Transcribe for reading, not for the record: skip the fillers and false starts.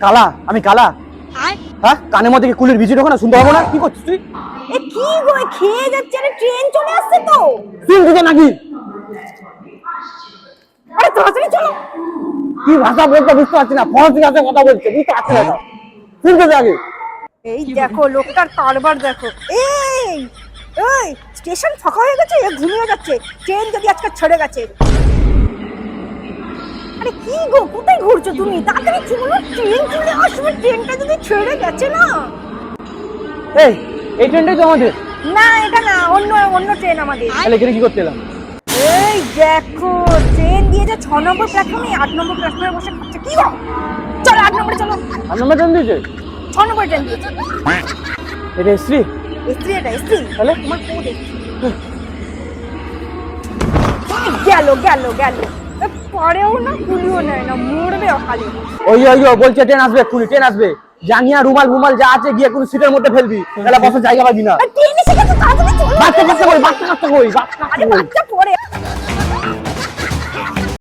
কালা? আমি কালা? হ্যাঁ, কানের মধ্যে কি কুলের বিচি ঢোকে না? শুনতে পাবো না? কি করছিস তুই? এ কি গো, খেয়ে যাচ্ছে, আরে ট্রেন চলে আসছে তো। তুই বুঝো নাকি? আরে তাড়াতাড়ি চলো। কি ভাষা বলতে বুঝতে পারছি না, ফরাসি ভাষায় কথা বলছে, বুঝতে পারছি না। শুনতে দে আগে। এই দেখো লোকটার কারবার দেখো। এই এই স্টেশন ফাঁকা হয়ে গেছে, এ ঘুমিয়ে যাচ্ছে। ট্রেন যদি আজকে ছেড়ে গেছে। আরে কি গো, কোথায় ঘুরছো তুমি? তাড়াতাড়ি চলো, ট্রেন চলে আসবে। ট্রেনটা যদি ছেড়ে গেছে না। এই ট্রেনটাই তো আমাদের। না এটা না, অন্য অন্য ট্রেন আমাদের। তাহলে এখানে কি করতে এলাম? এই দেখো ট্রেন দিয়েছে 6 নম্বর প্ল্যাটফর্মে, 8 নম্বর প্ল্যাটফর্মে বসে খাচ্ছে। কি গো, চলো 8 নম্বরে চলো। আর নম্বর ট্রেন দিয়েছে? 6 নম্বর ট্রেন দিয়েছে। এটা স্ত্রী? স্ত্রী, এটা স্ত্রী। তাহলে তোমার কোড গেল গেল গেল। পরেও না, কুলিও নেয় না, মরবে অকালে। ওই বলছে ট্রেন আসবে, এক্ষুনি ট্রেন আসবে। জানিয়া রুমাল রুমাল যা আছে গিয়ে কোনো সিটের মধ্যে ফেলবি, তাহলে বসার জায়গা পাবি না। ট্রেন এসে গেছে, তাড়াতাড়ি চলো। বাচ্চা কই? আরে বাচ্চা পড়ে।